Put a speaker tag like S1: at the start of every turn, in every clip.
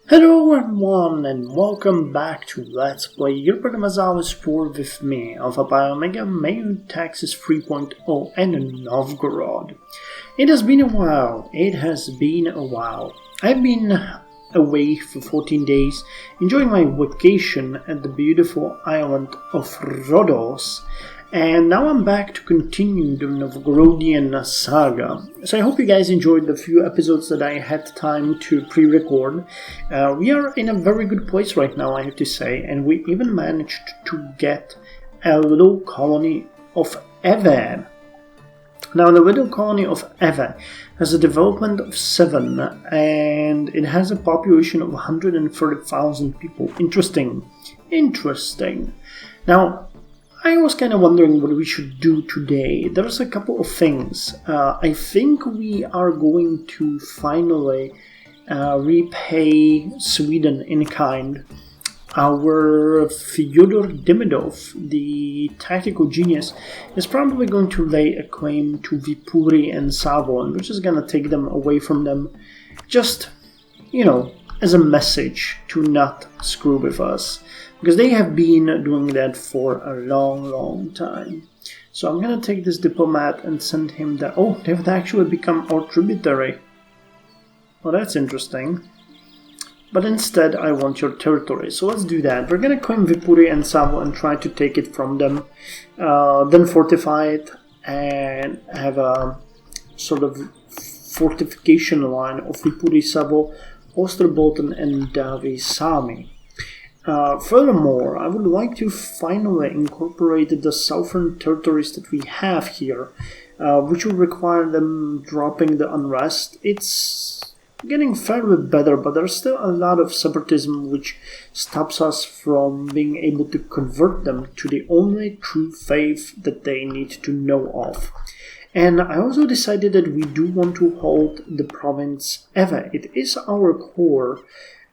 S1: Hello everyone and welcome back to Let's Play Europa Universalis IV with me, Alpha by Omega, Meiou Taxes 3.0 and Novgorod. It has been a while, I've been away for 14 days, enjoying my vacation at the beautiful island of Rhodos, and now I'm back to continue the Novgorodian saga. So I hope you guys enjoyed the few episodes that I had time to pre-record. We are in a very good place right now, I have to say, and we even managed to get a little colony of Eve. Now the little colony of Eve has a development of 7 and it has a population of 130,000 people. Interesting. Now, I was kind of wondering what we should do today. There's a couple of things. I think we are going to finally repay Sweden in kind. Our Fyodor Demidov, the tactical genius, is probably going to lay a claim to Viipuri and Savo, and we're just going to take them away from them. Just, as a message to not screw with us. Because they have been doing that for a long time. So I'm gonna take this diplomat and send him that. Oh, they've actually become our tributary. Well, that's interesting. But instead, I want your territory. So let's do that. We're gonna claim Viipuri and Savo and try to take it from them. Then fortify it and have a sort of fortification line of Viipuri, Savo, Osterbotten, and Davi-Sami. Furthermore, I would like to finally incorporate the southern territories that we have here, which will require them dropping the unrest. It's getting fairly better, but there's still a lot of separatism which stops us from being able to convert them to the only true faith that they need to know of. And I also decided that we do want to hold the province Eve. It is our core.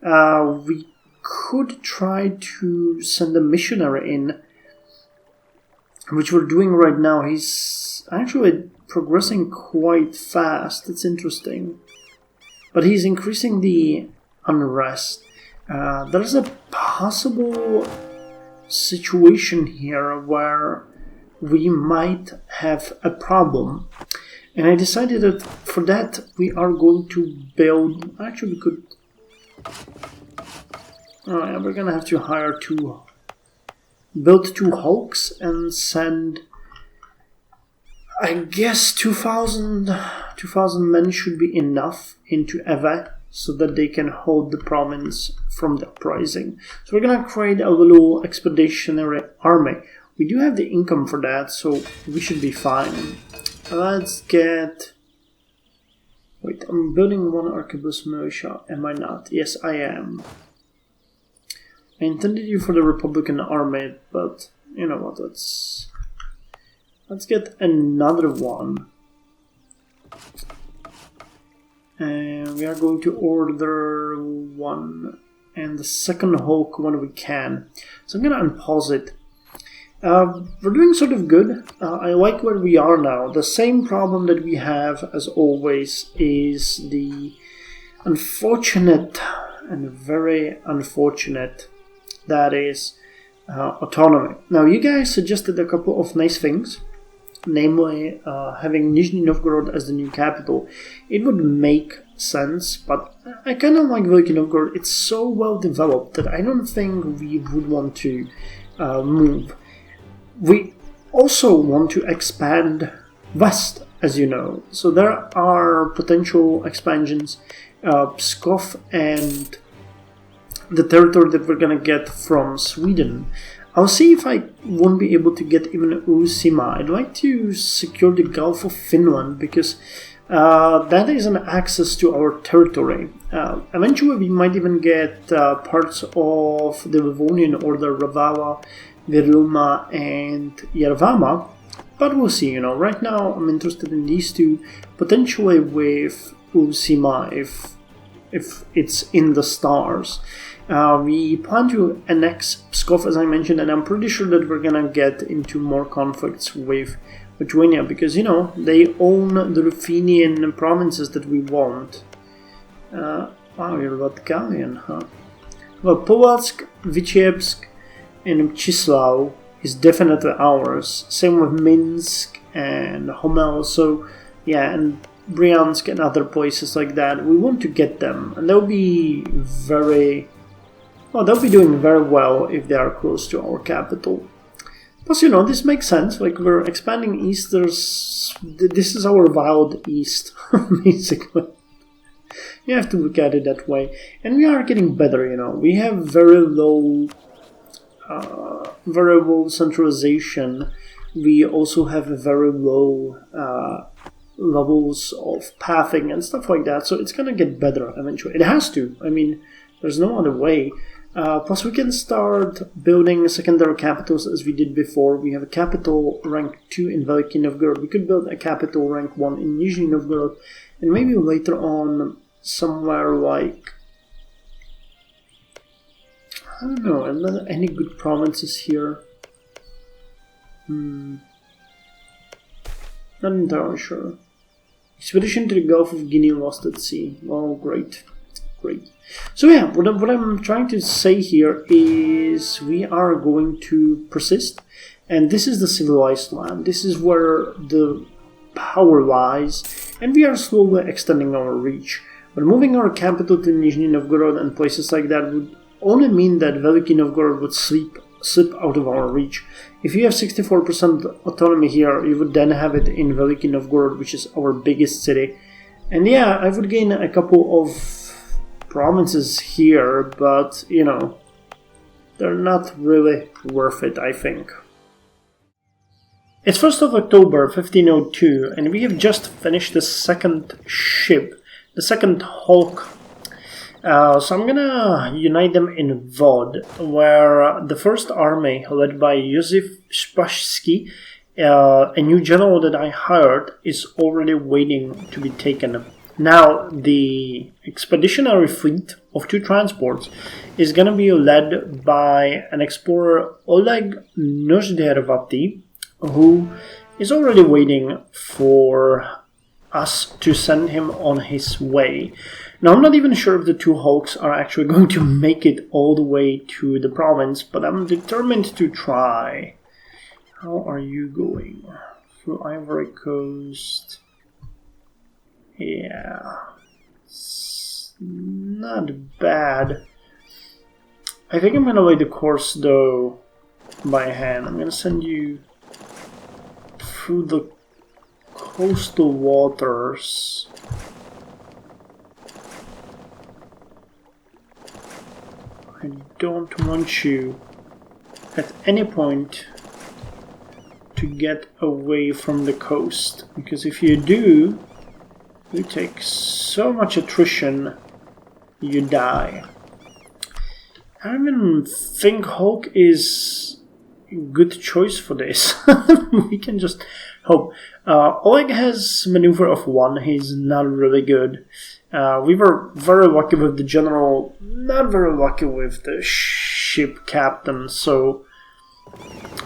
S1: We could try to send a missionary in, which we're doing right now. He's actually progressing quite fast. It's interesting. But he's increasing the unrest. There's a possible situation here where we might have a problem. And I decided that for that we are going to build... Actually, we could... Oh yeah, we're gonna have to build 2 hulks and send, I guess 2,000 men should be enough into Eve so that they can hold the province from the uprising. So we're gonna create a little expeditionary army. We do have the income for that, so we should be fine. Let's get... Wait, I'm building 1 arquebus militia, am I not? Yes, I am. I intended you for the Republican army, but you know what, let's get another one. And we are going to order 1 and the second Hulk when we can. So I'm going to unpause it. We're doing sort of good. I like where we are now. The same problem that we have, as always, is the unfortunate and very unfortunate, that is autonomy. Now, you guys suggested a couple of nice things, namely having Nizhny Novgorod as the new capital. It would make sense, but I kind of like Veliki Novgorod. It's so well developed that I don't think we would want to move. We also want to expand west, as you know. So there are potential expansions. Pskov and the territory that we're gonna get from Sweden. I'll see if I won't be able to get even Uusimaa. I'd like to secure the Gulf of Finland because that is an access to our territory. Eventually we might even get parts of the Livonian Order, Ravava, Viruma and Yervama, but we'll see. Right now I'm interested in these 2, potentially with Uusimaa if it's in the stars. We plan to annex Pskov, as I mentioned, and I'm pretty sure that we're gonna get into more conflicts with Lithuania because, they own the Ruthenian provinces that we want. Wow, you're Latgalian, huh? Well, Polotsk, Vichebsk, and Mchislav is definitely ours. Same with Minsk and Homel. So, yeah, and Bryansk and other places like that. We want to get them, and they'll be very well. They'll be doing very well if they are close to our capital. Plus, you know, this makes sense. Like, we're expanding east. This is our wild east, basically. You have to look at it that way. And we are getting better, you know. We have very low centralization. We also have very low levels of pathing and stuff like that. So it's going to get better eventually. It has to. I mean, there's no other way. Plus, we can start building secondary capitals as we did before. We have a capital rank 2 in Veliki Novgorod. We could build a capital rank 1 in Nizhny Novgorod. And maybe later on, somewhere like, I don't know, are there any good provinces here? Not entirely sure. Expedition to the Gulf of Guinea lost at sea. Oh, great. Great. So yeah, what I'm trying to say here is we are going to persist, and this is the civilized land. This is where the power lies, and we are slowly extending our reach. But moving our capital to Nizhny Novgorod and places like that would only mean that Veliki Novgorod would slip out of our reach. If you have 64% autonomy here, you would then have it in Veliki Novgorod, which is our biggest city. And yeah, I would gain a couple of provinces here, but, you know, they're not really worth it, I think. It's 1st of October, 1502, and we have just finished the second ship, the second hulk. So I'm gonna unite them in Vod, where the first army, led by Yosef Spashsky, a new general that I hired, is already waiting to be taken. Now, the expeditionary fleet of 2 transports is going to be led by an explorer, Oleg Nozdervaty, who is already waiting for us to send him on his way. Now, I'm not even sure if the 2 hulks are actually going to make it all the way to the province, but I'm determined to try. How are you going? Through Ivory Coast... Yeah, it's not bad. I think I'm going to lay the course, though, by hand. I'm going to send you through the coastal waters. I don't want you at any point to get away from the coast, because if you do, you take so much attrition, you die. I don't even think Hulk is a good choice for this. We can just hope. Oleg has maneuver of 1. He's not really good. We were very lucky with the general, not very lucky with the ship captain, so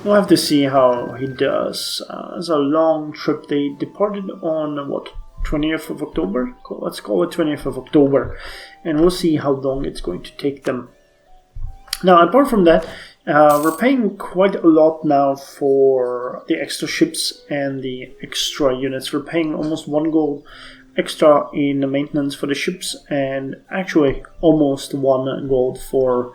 S1: we'll have to see how he does. It's a long trip. They departed on, what, 20th of October? Let's call it 20th of October, and we'll see how long it's going to take them. Now, apart from that, we're paying quite a lot now for the extra ships and the extra units. We're paying almost 1 gold extra in maintenance for the ships, and actually almost 1 gold for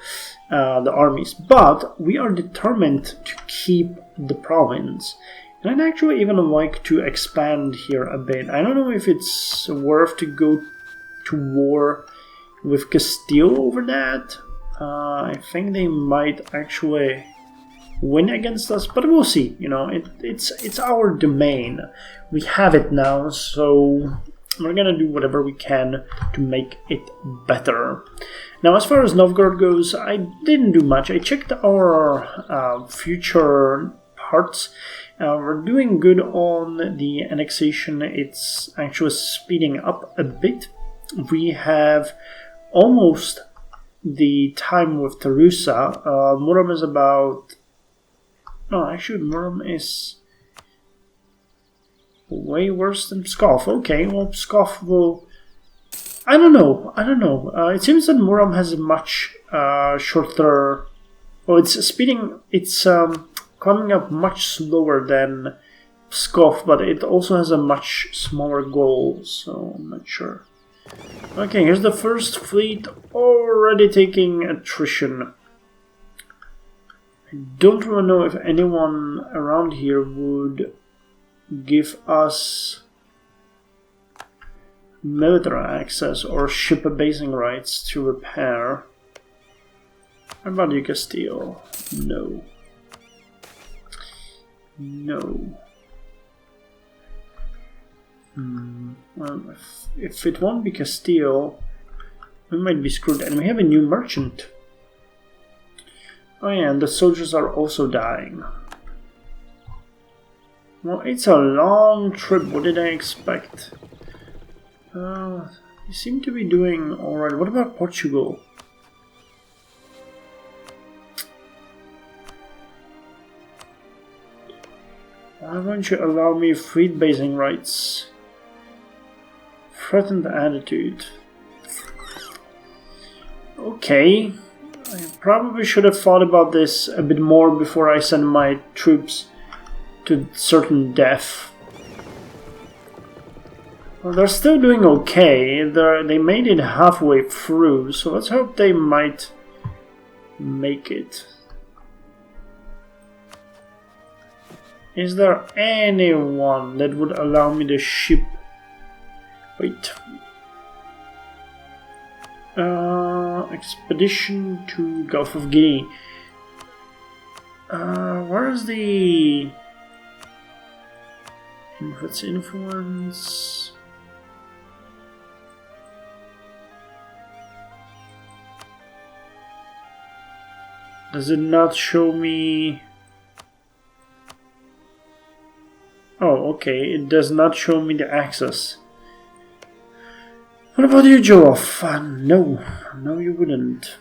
S1: the armies. But we are determined to keep the province. And I'd actually even like to expand here a bit. I don't know if it's worth to go to war with Castile over that. I think they might actually win against us, but we'll see. You know, it's our domain. We have it now, so we're gonna do whatever we can to make it better. Now, as far as Novgorod goes, I didn't do much. I checked our future parts. We're doing good on the annexation. It's actually speeding up a bit. We have almost the time with Tarusa. Murom is about... No, actually Murom is way worse than Pskov. Okay, well, Pskov will I don't know. It seems that Muram has a much shorter. Oh, it's speeding. It's coming up much slower than Pskov, but it also has a much smaller goal. So I'm not sure. Okay, here's the first fleet already taking attrition. I don't really know if anyone around here would give us military access or ship basing rights to repair. How about you, Castile? No. No. Well, if it won't be Castile, we might be screwed. And we have a new merchant. Oh yeah, and the soldiers are also dying. Well, it's a long trip. What did I expect? You seem to be doing alright. What about Portugal? Why won't you allow me fleet basing rights? Threatened attitude. Okay. I probably should have thought about this a bit more before I send my troops to certain death. Well, they're still doing okay. They made it halfway through, so let's hope they might make it. Is there anyone that would allow me to ship? Wait. Expedition to Gulf of Guinea. Where is the... What's influence? Does it not show me... Oh, okay, it does not show me the access. What about you, Joe? No, you wouldn't.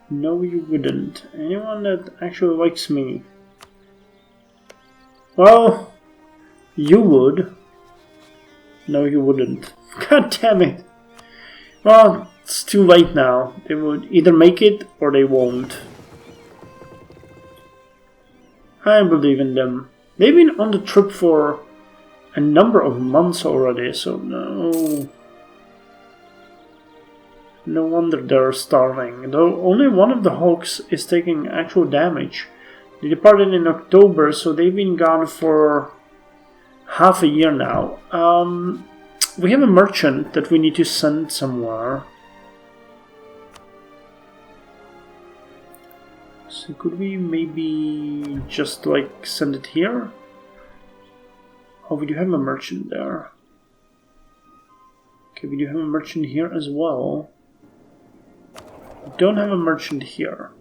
S1: No, you wouldn't. Anyone that actually likes me? Well, you would. No, you wouldn't. God damn it. Well, it's too late now. They would either make it or they won't. I believe in them. They've been on the trip for a number of months already, so no. No wonder they're starving. Though only one of the Hawks is taking actual damage. They departed in October, so they've been gone for half a year now. We have a merchant that we need to send somewhere. So could we maybe just like send it here? Oh, we do have a merchant there. Okay, we do have a merchant here as well. We don't have a merchant here.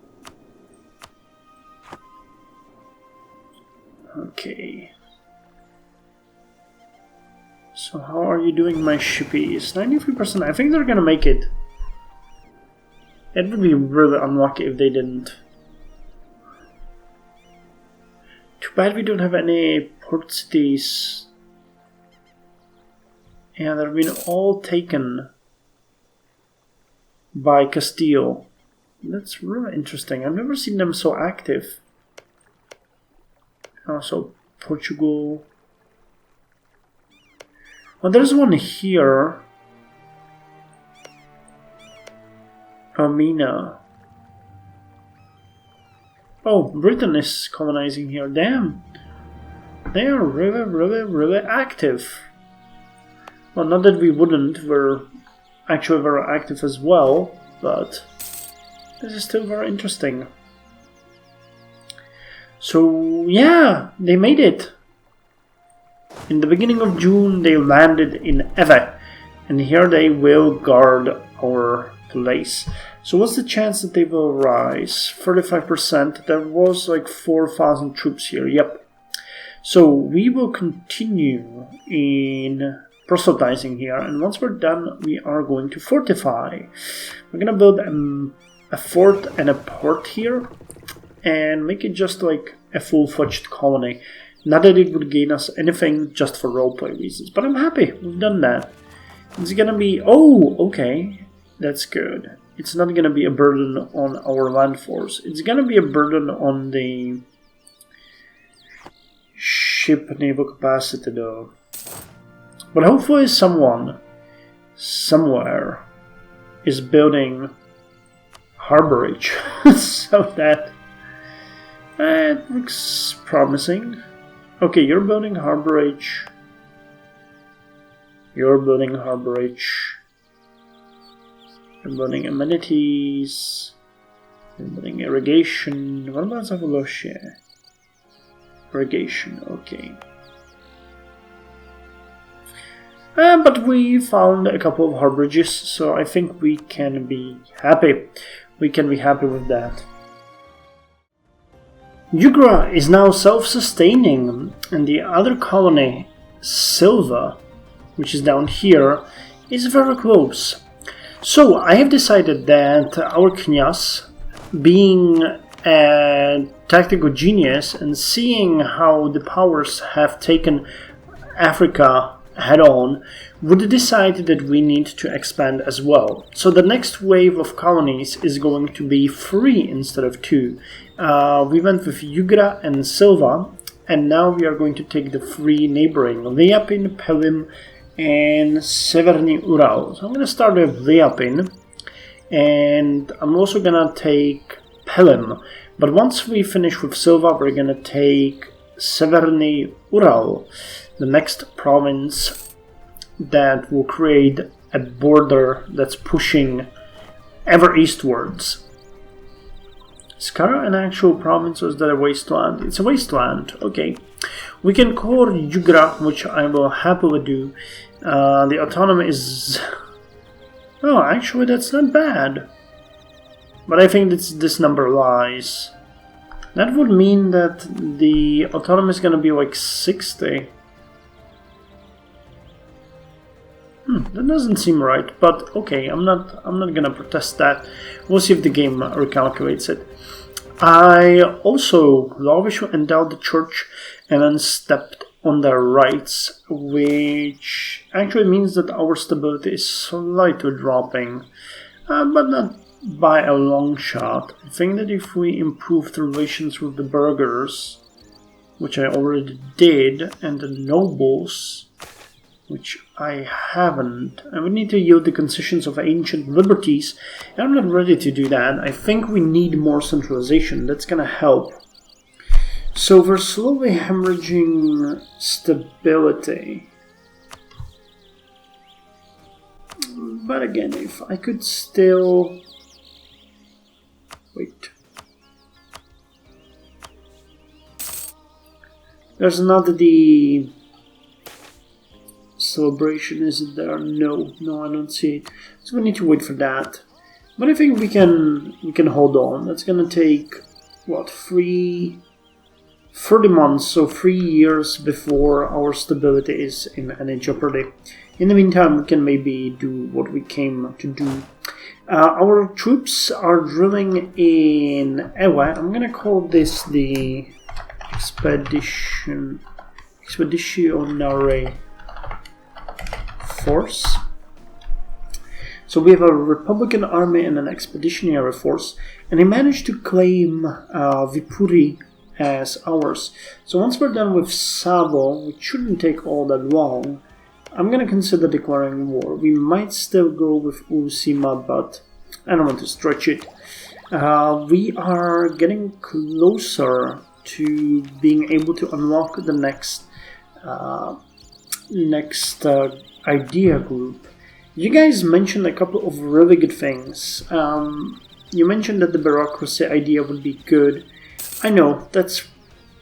S1: Okay. So how are you doing, my shippies? 93%. I think they're gonna make it. It would be really unlucky if they didn't. Too bad we don't have any port cities. Yeah, they've been all taken by Castile. That's really interesting. I've never seen them so active. Also, Portugal. Well, there's one here. Amina. Oh, Britain is colonizing here. Damn. They are really active. Well, not that we wouldn't. We're actually very active as well, but this is still very interesting. So, yeah, they made it. In the beginning of June, they landed in Eve, and here they will guard our place. So what's the chance that they will rise? 35%. There was like 4,000 troops here. Yep. So we will continue in proselytizing here, and once we're done, we are going to fortify. We're gonna build a fort and a port here, and make it just like a full-fledged colony. Not that it would gain us anything, just for roleplay reasons, but I'm happy we've done that. It's gonna be... Oh, okay. That's good. It's not gonna be a burden on our land force. It's gonna be a burden on the ship naval capacity, though. But hopefully someone, somewhere, is building harborage. So that... it looks promising. Okay, you're building harborage. You're building harborage. You're building amenities. You're building irrigation. What about Zavoloshe? Irrigation, okay. But we found a couple of harborages, so I think we can be happy. We can be happy with that. Ugra is now self-sustaining, and the other colony, Silva, which is down here, is very close. So I have decided that our Knyaz, being a tactical genius and seeing how the powers have taken Africa head-on, would decide that we need to expand as well. So the next wave of colonies is going to be 3 instead of 2. We went with Ugra and Silva, and now we are going to take the 3 neighboring, Liapin, Pelim, and Severny Ural. So I'm going to start with Liapin, and I'm also going to take Pelim. But once we finish with Silva, we're going to take Severny Ural, the next province that will create a border that's pushing ever eastwards. Is Kara an actual province or is that a wasteland? It's a wasteland, okay. We can call Ugra, which I will happily do. The autonomy is... Oh, actually that's not bad. But I think this number lies. That would mean that the autonomy is going to be like 60. That doesn't seem right, but okay, I'm not gonna protest that. We'll see if the game recalculates it. I also lavishly endowed the church and then stepped on their rights, which actually means that our stability is slightly dropping, but not by a long shot. I think that if we improve the relations with the burghers, which I already did, and the nobles, which I haven't. I would need to yield the concessions of ancient liberties, and I'm not ready to do that. I think we need more centralization. That's gonna help. So we're slowly hemorrhaging stability. But again, if I could still... Wait. There's not the... celebration, is it there? No, I don't see it. So we need to wait for that. But I think we can hold on. That's gonna take what, 30 months, so 3 years before our stability is in any jeopardy. In the meantime, we can maybe do what we came to do. Our troops are drilling in Ewe. I'm gonna call this the Expeditionary Force. So we have a Republican army and an expeditionary force, and they managed to claim Vipuri as ours. So once we're done with Savo, which shouldn't take all that long, I'm going to consider declaring war. We might still go with Usima, but I don't want to stretch it. We are getting closer to being able to unlock the next idea group. You guys mentioned a couple of really good things. You mentioned that the bureaucracy idea would be good. I know, that's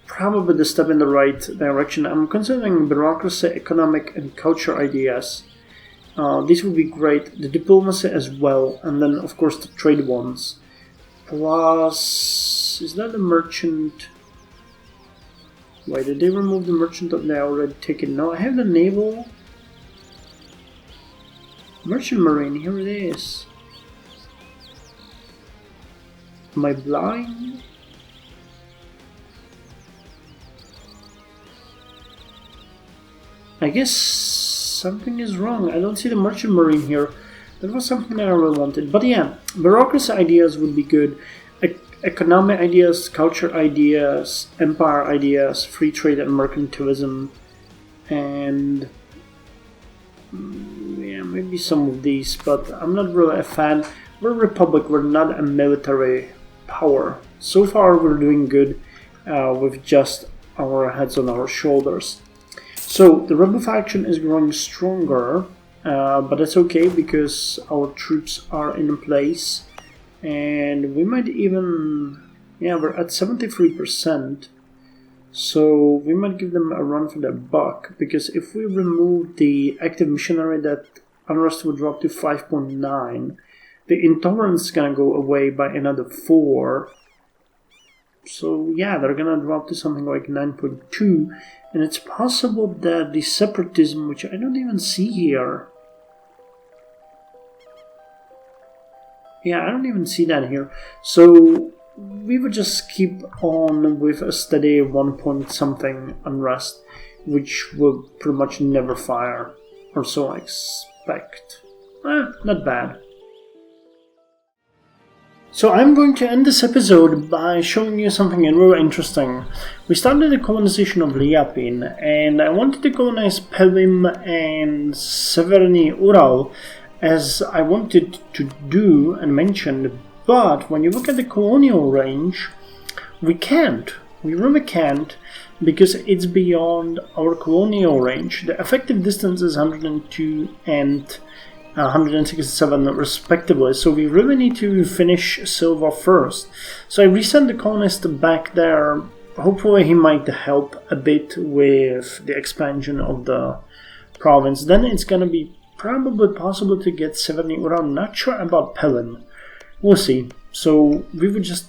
S1: probably the step in the right direction. I'm considering bureaucracy, economic, and culture ideas. These would be great. The diplomacy as well, and then of course the trade ones. Plus, is that the merchant? Why did they remove the merchant that they already taken? No, I have the naval. Merchant Marine, here it is. Am I blind? I guess something is wrong. I don't see the merchant marine here. That was something that I really wanted. But yeah, bureaucracy ideas would be good. Economic ideas, culture ideas, empire ideas, free trade and mercantilism, and yeah, maybe some of these, but I'm not really a fan. We're a republic, we're not a military power. So far we're doing good with just our heads on our shoulders. So the rebel faction is growing stronger, but that's okay because our troops are in place. And we might even, yeah, we're at 73%, so we might give them a run for their buck, because if we remove the active missionary, that unrest would drop to 5.9, the intolerance is gonna go away by another 4, so yeah, they're gonna drop to something like 9.2, and it's possible that the separatism, which I don't even see here, yeah, I don't even see that here. So we would just keep on with a steady 1 point something unrest, which will pretty much never fire, or so I expect. Not bad. So I'm going to end this episode by showing you something really interesting. We started the colonization of Liapin, and I wanted to colonize Pelym and Severny Ural, as I wanted to do and mentioned, but when you look at the colonial range, we can't. We really can't, because it's beyond our colonial range. The effective distance is 102 and 167 respectively, so we really need to finish Silva first. So I resent the colonist back there. Hopefully he might help a bit with the expansion of the province. Then it's gonna be probably possible to get Severny Ural. Not sure about Pelym. We'll see. So we would just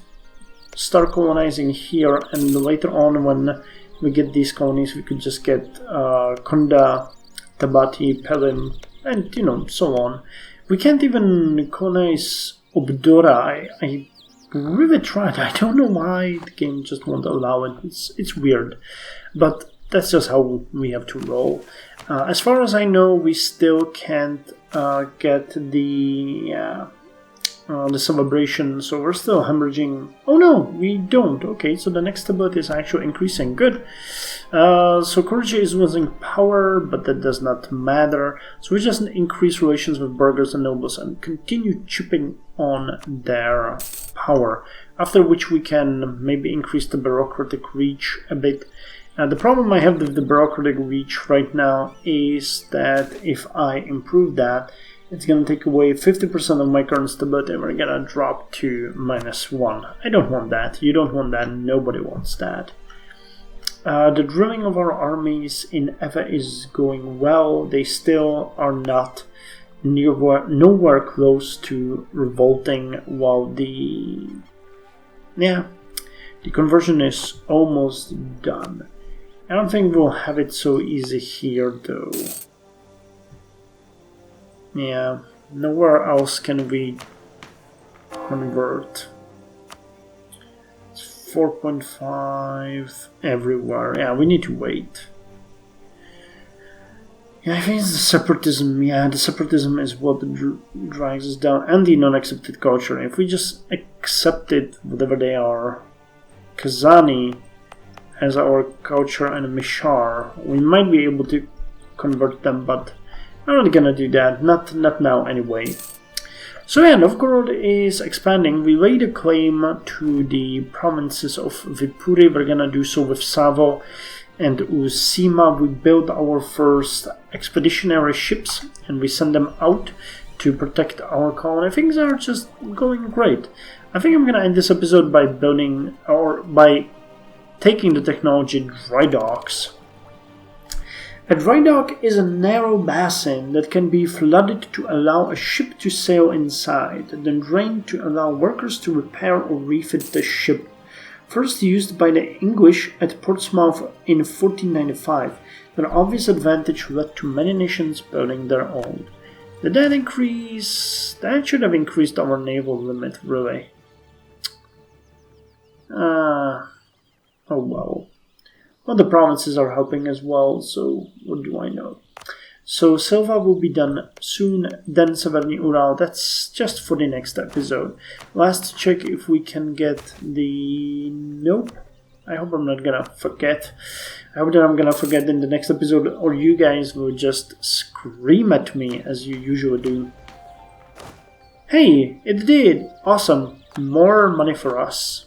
S1: start colonizing here, and later on when we get these colonies we could just get Kunda, Tabati, Pelym, and so on. We can't even colonize Obdora. I really tried. I don't know why the game just won't allow it. It's weird. But that's just how we have to roll. As far as I know, we still can't get the celebration, so we're still hemorrhaging. Oh no, we don't. Okay, so the next stability is actually increasing. Good. So Courage is losing power, but that does not matter. So we just increase relations with burghers and nobles and continue chipping on their power. After which we can maybe increase the bureaucratic reach a bit. The problem I have with the bureaucratic reach right now is that if I improve that, it's going to take away 50% of my current stability and we're going to drop to -1. I don't want that. You don't want that. Nobody wants that. The drilling of our armies in Eva is going well. They still are not nowhere close to revolting, while the conversion is almost done. I don't think we'll have it so easy here, though. Yeah, nowhere else can we convert. It's 4.5 everywhere. Yeah, we need to wait. Yeah, I think it's the separatism. Yeah, the separatism is what drags us down, and the non-accepted culture. If we just accept it, whatever they are, Kazani as our culture and Mishar, we might be able to convert them, but I'm not gonna do that, not now anyway. So yeah, Novgorod is expanding. We laid a claim to the provinces of Vipuri. We're gonna do so with Savo and Usima. We built our first expeditionary ships and we send them out to protect our colony. Things are just going great. I think I'm gonna end this episode by building, or by taking the technology dry docks. A dry dock is a narrow basin that can be flooded to allow a ship to sail inside, then drained to allow workers to repair or refit the ship. First used by the English at Portsmouth in 1495, their obvious advantage led to many nations building their own. Did that increase? That should have increased our naval limit, really. Oh well. Well, the provinces are helping as well, so what do I know? So Silva will be done soon, then Severny Ural. That's just for the next episode. Last check if we can get the... Nope. I hope I'm not gonna forget. I hope that I'm gonna forget in the next episode, or you guys will just scream at me as you usually do. Hey, it did! Awesome. More money for us.